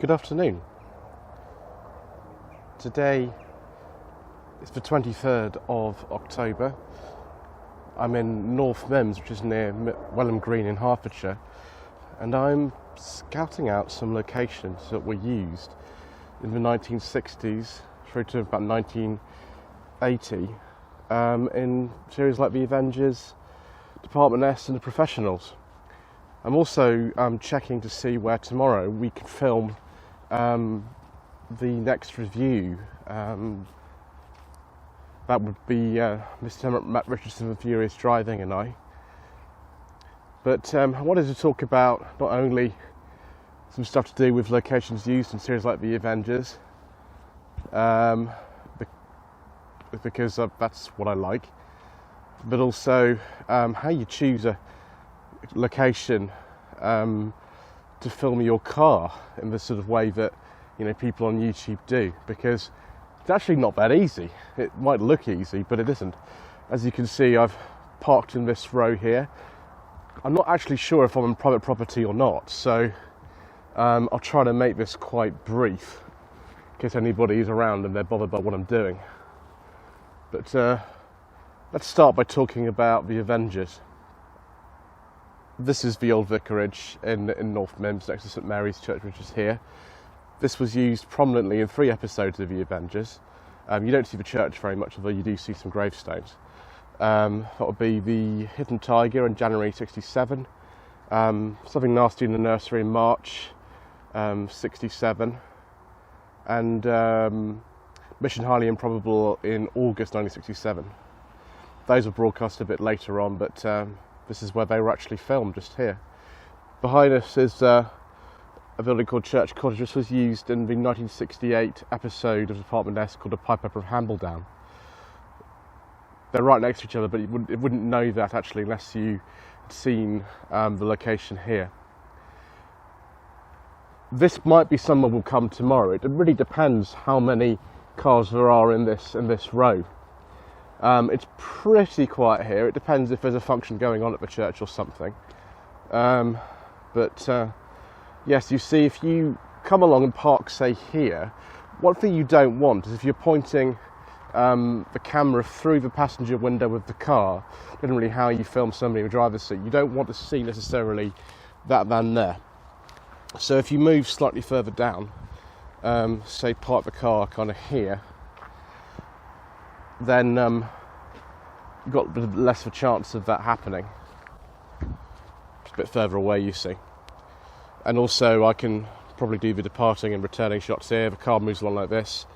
Good afternoon. Today is the 23rd of October. I'm in North Mymms, which is near Welham Green in Hertfordshire, and I'm scouting out some locations that were used in the 1960s through to about 1980 in series like The Avengers, Department S and The Professionals. I'm also checking to see where tomorrow we can film the next review. That would be Mr. Matt Richardson of Furious Driving and I. But I wanted to talk about not only some stuff to do with locations used in series like The Avengers, because that's what I like, but also how you choose a location to film your car in the sort of way that people on YouTube do, because it's actually not that easy. It might look easy, but it isn't. As you can see, I've parked in this row here. I'm not actually sure if I'm on private property or not, so I'll try to make this quite brief in case anybody is around and they're bothered by what I'm doing. But let's start by talking about The Avengers. This is the old vicarage in North Mymms next to St Mary's Church, which is here. This was used prominently in 3 episodes of The Avengers. You don't see the church very much, although you do see some gravestones. That would be the Hidden Tiger in January 67, Something Nasty in the Nursery in March 67, and Mission Highly Improbable in August 1967. Those were broadcast a bit later on, but this is where they were actually filmed, just here. Behind us is a building called Church Cottage. This was used in the 1968 episode of Department S called A Pipe Up of Hambledown. They're right next to each other, but you wouldn't know that actually unless you had seen the location here. This might be somewhere we'll come tomorrow. It really depends how many cars there are in this row. It's pretty quiet here. It depends if there's a function going on at the church or something. Yes, you see, if you come along and park, say, here, one thing you don't want is if you're pointing the camera through the passenger window of the car, generally how you film somebody in the driver's seat, you don't want to see necessarily that van there. So if you move slightly further down, say park the car kind of here, then you've got a bit less of a chance of that happening. Just a bit further away, you see. And also I can probably do the departing and returning shots here. The car moves along like this,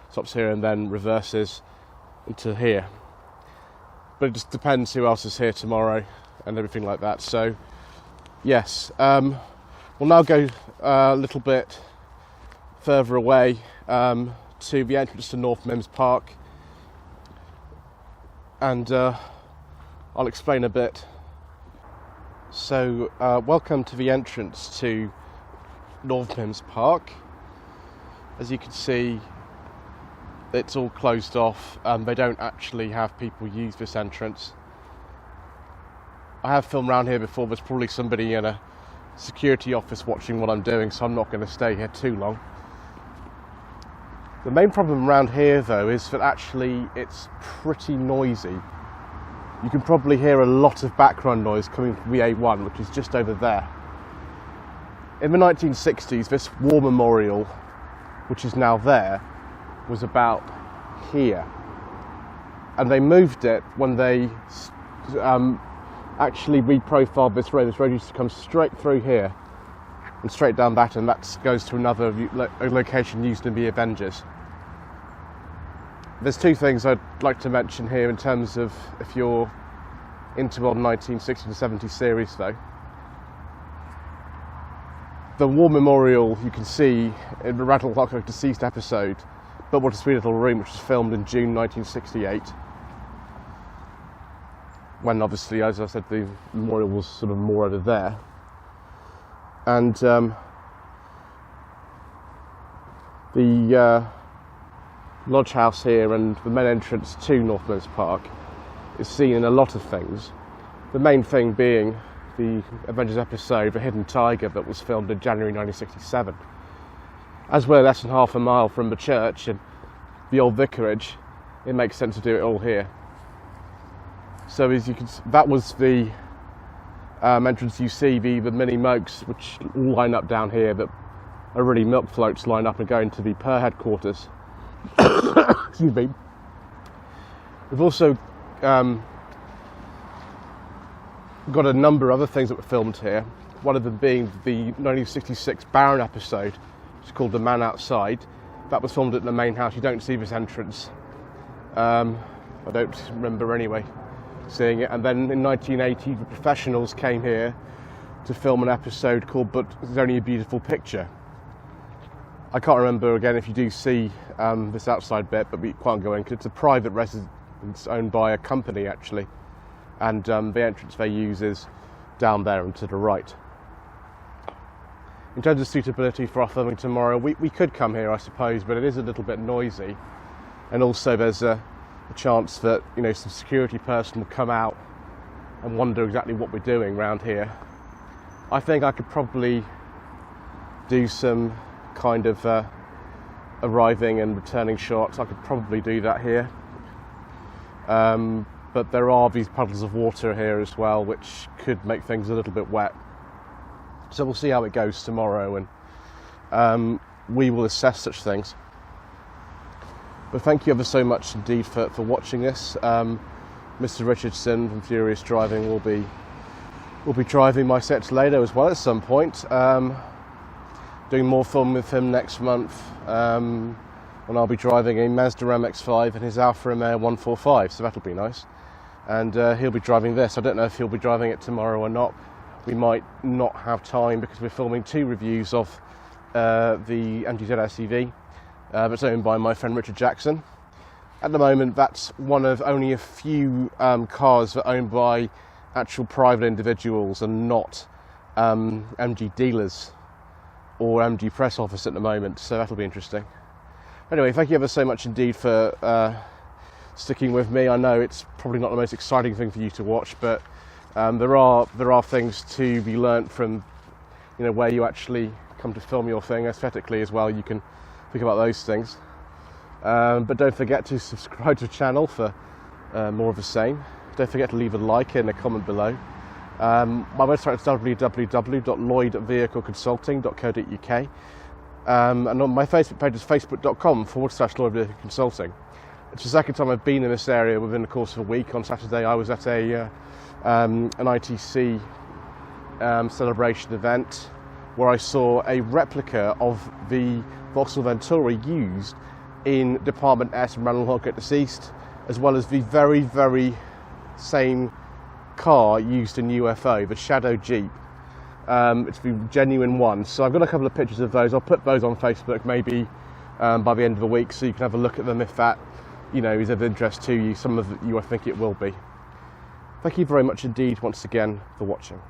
stops here and then reverses into here. But it just depends who else is here tomorrow and everything like that. So yes, we'll now go a little bit further away to the entrance to North Mymms Park, and I'll explain a bit. So welcome to the entrance to North Mymms Park. As you can see, it's all closed off. They don't actually have people use this entrance. I have filmed around here before. There's probably somebody in a security office watching what I'm doing, so I'm not going to stay here too long. The main problem around here though is that actually it's pretty noisy. You can probably hear a lot of background noise coming from the A1, which is just over there. In the 1960s, this war memorial, which is now there, was about here. And they moved it when they actually reprofiled this road. This road used to come straight through here and straight down that, and that goes to another location used in The Avengers. There's 2 things I'd like to mention here in terms of if you're into modern 1960s and 70s series though. The war memorial you can see in the Rattle Clock of Deceased episode, But What a Sweet Little Room, which was filmed in June 1968. When obviously, as I said, the memorial was sort of more over there. And the lodge house here and the main entrance to North Mymms Park is seen in a lot of things. The main thing being the Avengers episode The Hidden Tiger that was filmed in January 1967. as we're less than half a mile from the church and the old vicarage, it makes sense to do it all here. So as you can see, that was the entrance. You see the mini mokes which line up down here, that are really milk floats, line up and go into the per headquarters. Excuse me. We've also got a number of other things that were filmed here. One of them being the 1966 Baron episode, which is called The Man Outside. That was filmed at the main house. You don't see this entrance. I don't remember anyway seeing it. And then in 1980, the professionals came here to film an episode called But It's Only a Beautiful Picture. I can't remember again if you do see this outside bit, but we can't go in because it's a private residence owned by a company actually, and the entrance they use is down there and to the right. In terms of suitability for our filming tomorrow, we could come here, I suppose, but it is a little bit noisy, and also there's a chance that, you know, some security person will come out and wonder exactly what we're doing around here. I think I could probably do some kind of arriving and returning shots. I could probably do that here, but there are these puddles of water here as well, which could make things a little bit wet. So we'll see how it goes tomorrow, and we will assess such things. But thank you ever so much indeed for watching this. Mr. Richardson from Furious Driving will be driving my sets later as well at some point. Doing more film with him next month, and I'll be driving a Mazda MX-5 and his Alfa Romeo 145, so that'll be nice. And he'll be driving this. I don't know if he'll be driving it tomorrow or not. We might not have time because we're filming 2 reviews of the MGZ SUV that's owned by my friend Richard Jackson. At the moment, that's one of only a few cars that are owned by actual private individuals and not MG dealers or MG press office at the moment, so that'll be interesting. Anyway, thank you ever so much indeed for sticking with me. I know it's probably not the most exciting thing for you to watch, but there are things to be learnt from, you know, where you actually come to film your thing aesthetically as well. You can think about those things. But don't forget to subscribe to the channel for more of the same. Don't forget to leave a like and a comment below. My website is www.lloydvehicleconsulting.co.uk, and on my Facebook page is facebook.com/Lloyd Vehicle Consulting. It's the second time I've been in this area within the course of a week. On Saturday I was at an ITC celebration event where I saw a replica of the Vauxhall Ventura used in Department S and Ranelagh Hogate Deceased, as well as the very, very same car used in UFO, the Shadow Jeep. It's the genuine one. So I've got a couple of pictures of those. I'll put those on Facebook maybe by the end of the week, so you can have a look at them if that, you know, is of interest to you. Some of you, I think it will be. Thank you very much indeed once again for watching.